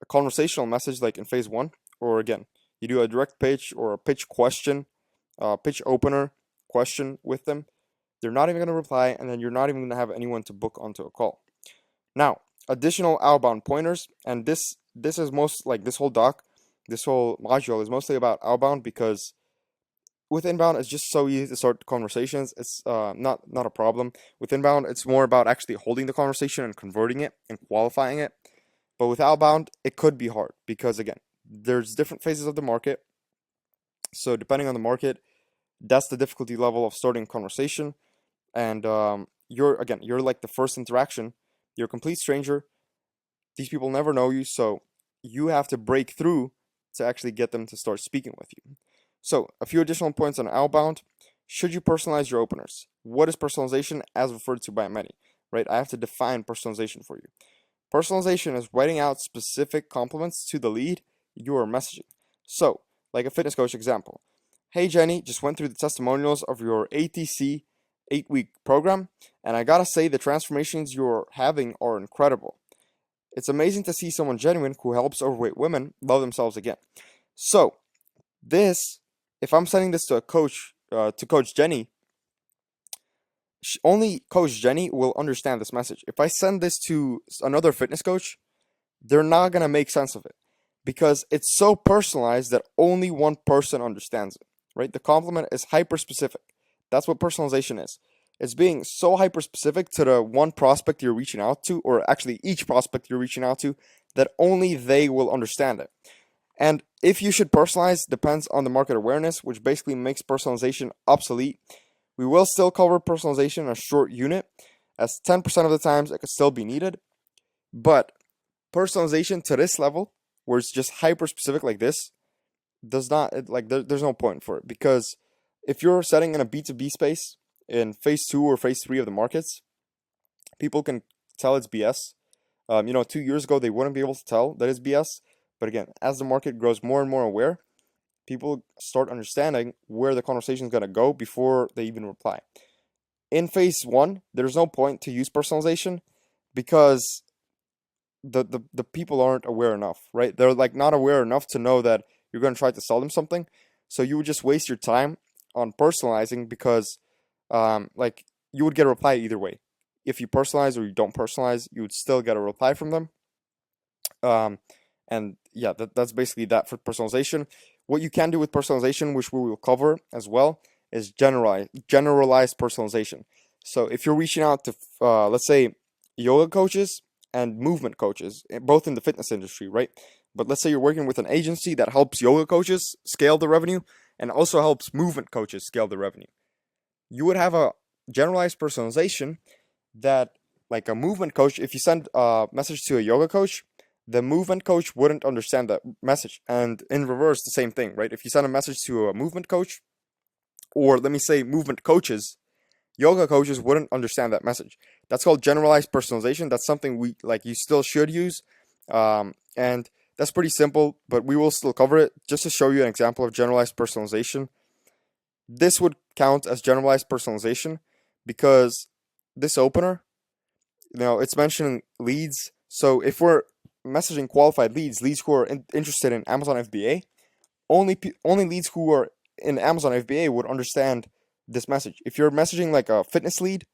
a conversational message like in phase 1, or again, you do a direct pitch or a pitch question, pitch opener question with them, they're not even going to reply, and then you're not even going to have anyone to book onto a call. Now, additional Outbound pointers, and this is most, like, this whole module is mostly about Outbound, because with inbound it's just so easy to start conversations. It's not a problem. With inbound, it's more about actually holding the conversation and converting it and qualifying it. But with outbound, it could be hard, because again, there's different phases of the market. So depending on the market, that's the difficulty level of starting a conversation. And you're like the first interaction. You're a complete stranger. These people never know you, so you have to break through to actually get them to start speaking with you. So a few additional points on outbound. Should you personalize your openers? What is personalization as referred to by many, right? I have to define personalization for you. Personalization is writing out specific compliments to the lead you are messaging. So, like a fitness coach example. Hey Jenny, just went through the testimonials of your ATC 8-week program, and I gotta say the transformations you're having are incredible. It's amazing to see someone genuine who helps overweight women love themselves again. So, if I'm sending this to a coach, to Coach Jenny, only Coach Jenny will understand this message. If I send this to another fitness coach, they're not going to make sense of it, because it's so personalized that only one person understands it, right? The compliment is hyper specific. That's what personalization is. It's being so hyper specific to the one prospect you're reaching out to, or actually each prospect you're reaching out to, that only they will understand it. And if you should personalize depends on the market awareness, which basically makes personalization obsolete. We will still cover personalization in a short unit, as 10% of the times it could still be needed. But personalization to this level, where it's just hyper specific like this, does not there's no point for it, because if you're setting in a B2B space in phase 2 or phase 3 of the markets, people can tell it's BS. 2 years ago they wouldn't be able to tell that it's BS, but again, as the market grows more and more aware, people start understanding where the conversation is going to go before they even reply. In phase 1, there's no point to use personalization because the people aren't aware enough, right? They're like not aware enough to know that you're going to try to sell them something. So you would just waste your time on personalizing because you would get a reply either way. If you personalize or you don't personalize, you would still get a reply from them. And yeah, that's basically that for personalization. What you can do with personalization, which we will cover as well, is generalized personalization. So if you're reaching out to, let's say, yoga coaches and movement coaches, both in the fitness industry, right? But let's say you're working with an agency that helps yoga coaches scale the revenue and also helps movement coaches scale the revenue. You would have a generalized personalization that, like a movement coach, if you send a message to a yoga coach, the movement coach wouldn't understand that message. And in reverse, the same thing, right? If you send a message to a movement coach, or let me say movement coaches, yoga coaches wouldn't understand that message. That's called generalized personalization. That's something you still should use. And that's pretty simple, but we will still cover it just to show you an example of generalized personalization. This would count as generalized personalization because this opener, it's mentioning leads. So if we're messaging qualified leads who are interested in Amazon FBA, only leads who are in Amazon FBA would understand this message. If you're messaging like a fitness lead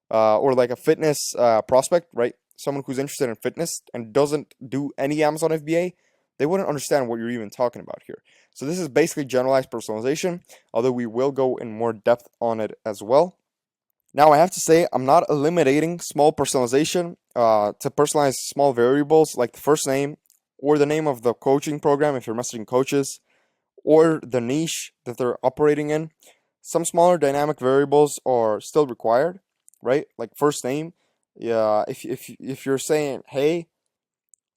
or like a fitness prospect, right? Someone who's interested in fitness and doesn't do any Amazon FBA, they wouldn't understand what you're even talking about here. So this is basically generalized personalization, although we will go in more depth on it as well. Now I have to say, I'm not eliminating small personalization to personalize small variables like the first name or the name of the coaching program if you're messaging coaches, or the niche that they're operating in. Some smaller dynamic variables are still required, right? Like first name. Yeah, if you're saying, hey,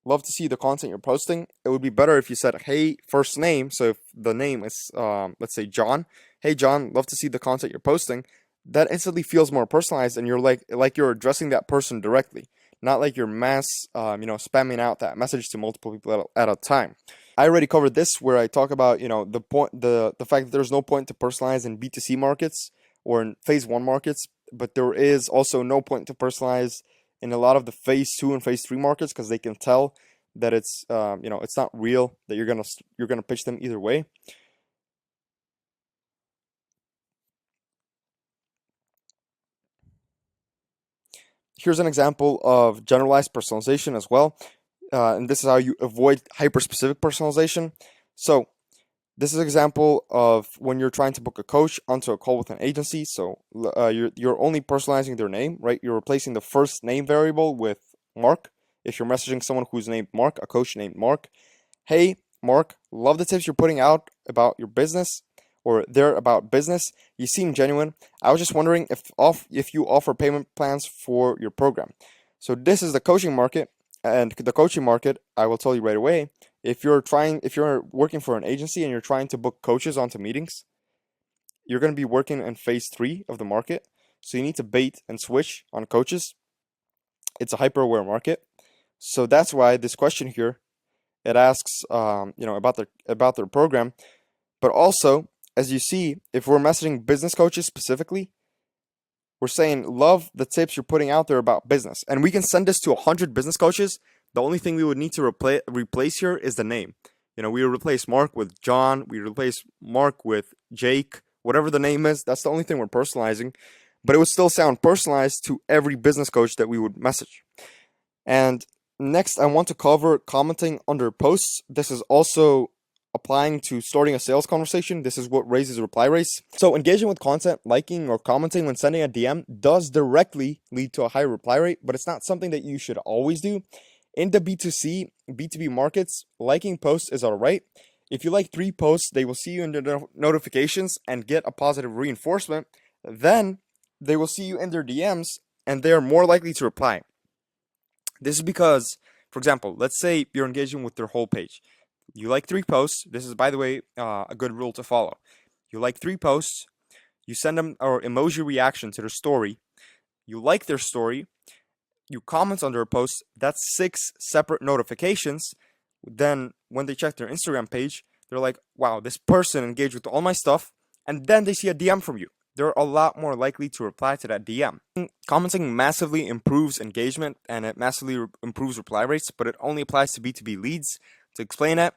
love to see the content you're posting, it would be better if you said, hey, first name. So if the name is, let's say John, hey John, love to see the content you're posting. That instantly feels more personalized, and you're like you're addressing that person directly, not like you're mass, spamming out that message to multiple people at a time. I already covered this where I talk about, the fact that there's no point to personalize in B2C markets or in phase 1 markets, but there is also no point to personalize in a lot of the phase 2 and phase 3 markets because they can tell that it's it's not real, that you're gonna pitch them either way. Here's an example of generalized personalization as well, and this is how you avoid hyper-specific personalization. So this is an example of when you're trying to book a coach onto a call with an agency. So you're only personalizing their name, right? You're replacing the first name variable with Mark. If you're messaging someone who's named Mark, a coach named Mark, hey Mark, love the tips you're putting out about your business, or they're about business. You seem genuine. I was just wondering if you offer payment plans for your program. So this is the coaching market, and the coaching market, I will tell you right away. If you're working for an agency and you're trying to book coaches onto meetings, you're going to be working in phase 3 of the market. So you need to bait and switch on coaches. It's a hyper-aware market. So that's why this question here, it asks, about their program. But also, as you see, if we're messaging business coaches specifically, we're saying, love the tips you're putting out there about business. And we can send this to 100 business coaches. The only thing we would need to replace here is the name. We would replace Mark with John. We replace Mark with Jake. Whatever the name is, that's the only thing we're personalizing. But it would still sound personalized to every business coach that we would message. And next, I want to cover commenting under posts. This is also applying to starting a sales conversation. This is what raises reply rates. So engaging with content, liking or commenting when sending a DM does directly lead to a higher reply rate, but it's not something that you should always do. In the B2C, B2B markets, liking posts is alright. If you like 3 posts, they will see you in their notifications and get a positive reinforcement. Then they will see you in their DMs and they are more likely to reply. This is because, for example, let's say you're engaging with their whole page. You like 3 posts. This is, by the way, a good rule to follow. You like 3 posts. You send them an emoji reaction to their story. You like their story. You comment on their post. That's 6 separate notifications. Then when they check their Instagram page, they're like, wow, this person engaged with all my stuff. And then they see a DM from you. They're a lot more likely to reply to that DM. Commenting massively improves engagement and it massively improves reply rates, but it only applies to B2B leads. To explain that,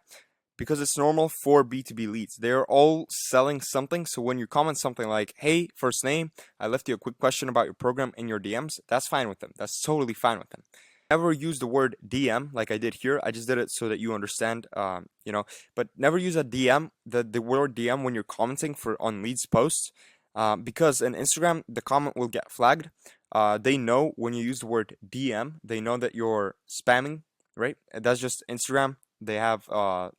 because it's normal for B2B leads. They're all selling something. So when you comment something like, hey, first name, I left you a quick question about your program in your DMs, that's fine with them. That's totally fine with them. Never use the word DM like I did here. I just did it so that you understand, but never use a DM, the word DM when you're commenting on leads posts, because in Instagram, the comment will get flagged. They know when you use the word DM, they know that you're spamming, right? That's just Instagram. They have,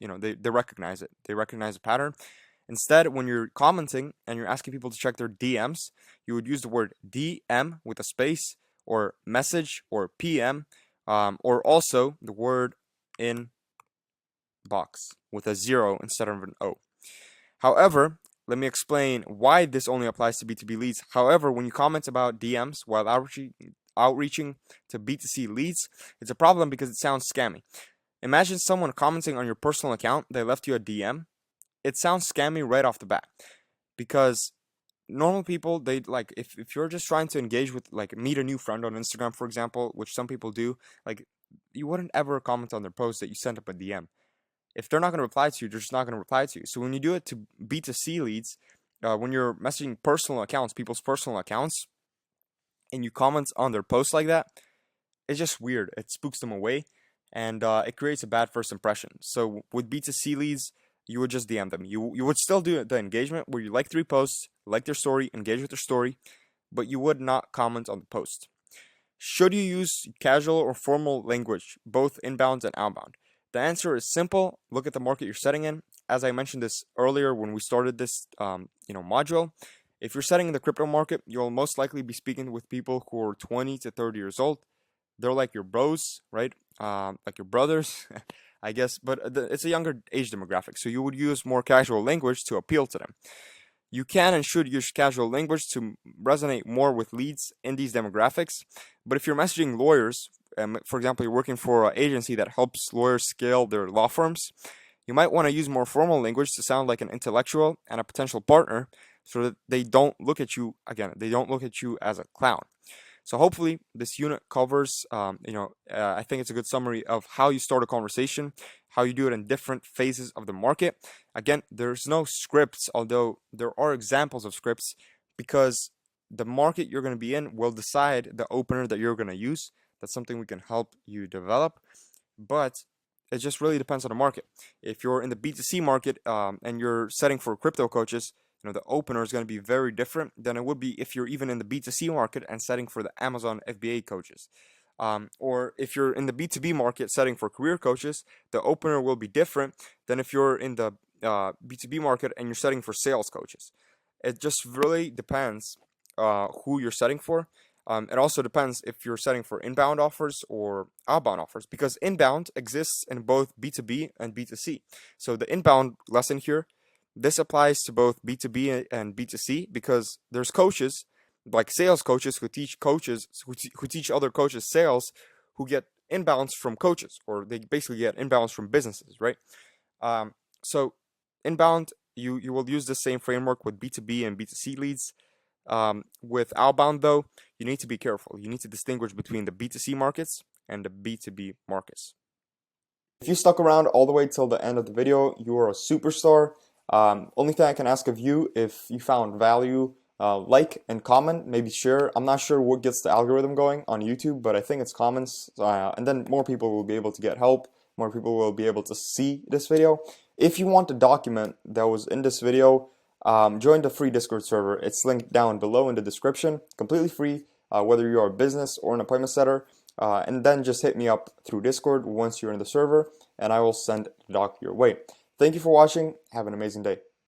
they recognize it. They recognize a pattern. Instead, when you're commenting and you're asking people to check their DMs, you would use the word DM with a space, or message, or PM, or also the word inbox with a 0 instead of an O. However, let me explain why this only applies to B2B leads. However, when you comment about DMs while outreaching to B2C leads, it's a problem because it sounds scammy. Imagine someone commenting on your personal account, they left you a DM. It sounds scammy right off the bat, because normal people, they like, if you're just trying to engage with, like, meet a new friend on Instagram, for example, which some people do, like, you wouldn't ever comment on their post that you sent up a DM. If they're not going to reply to you, they're just not going to reply to you. So when you do it to B2C leads, when you're messaging personal accounts, people's personal accounts, and you comment on their posts like that, it's just weird. It spooks them away, and it creates a bad first impression. So with B2C leads, you would just DM them. You would still do the engagement where you like 3 posts, like their story, engage with their story, but you would not comment on the post. Should you use casual or formal language, both inbound and outbound? The answer is simple. Look at the market you're setting in. As I mentioned this earlier when we started this module, if you're setting in the crypto market, you'll most likely be speaking with people who are 20 to 30 years old. They're like your bros, right? Like your brothers, I guess, but it's a younger age demographic. So you would use more casual language to appeal to them. You can and should use casual language to resonate more with leads in these demographics. But if you're messaging lawyers, for example, you're working for an agency that helps lawyers scale their law firms, you might want to use more formal language to sound like an intellectual and a potential partner, so that they don't look at you, again, they don't look at you as a clown. So hopefully this unit covers, I think it's a good summary of how you start a conversation, how you do it in different phases of the market. Again, there's no scripts, although there are examples of scripts, because the market you're going to be in will decide the opener that you're going to use. That's something we can help you develop, but it just really depends on the market. If you're in the B2C market and you're setting for crypto coaches, the opener is going to be very different than it would be if you're even in the B2C market and setting for the Amazon FBA coaches. Or if you're in the B2B market setting for career coaches, the opener will be different than if you're in the B2B market and you're setting for sales coaches. It just really depends who you're setting for. It also depends if you're setting for inbound offers or outbound offers, because inbound exists in both B2B and B2C. So the inbound lesson here, this applies to both B2B and B2C, because there's coaches, like sales coaches, who teach other coaches sales, who get inbounds from coaches, or they basically get inbounds from businesses, right? So inbound, you will use the same framework with B2B and B2C leads. With outbound, though, you need to be careful. You need to distinguish between the B2C markets and the B2B markets. If you stuck around all the way till the end of the video, you are a superstar. Only thing I can ask of you, if you found value, like and comment, maybe share. I'm not sure what gets the algorithm going on YouTube, but I think it's comments, and then more people will be able to get help. More people will be able to see this video. If you want the document that was in this video, join the free Discord server. It's linked down below in the description. Completely free, whether you are a business or an appointment setter. And then just hit me up through Discord once you're in the server, and I will send the doc your way. Thank you for watching. Have an amazing day.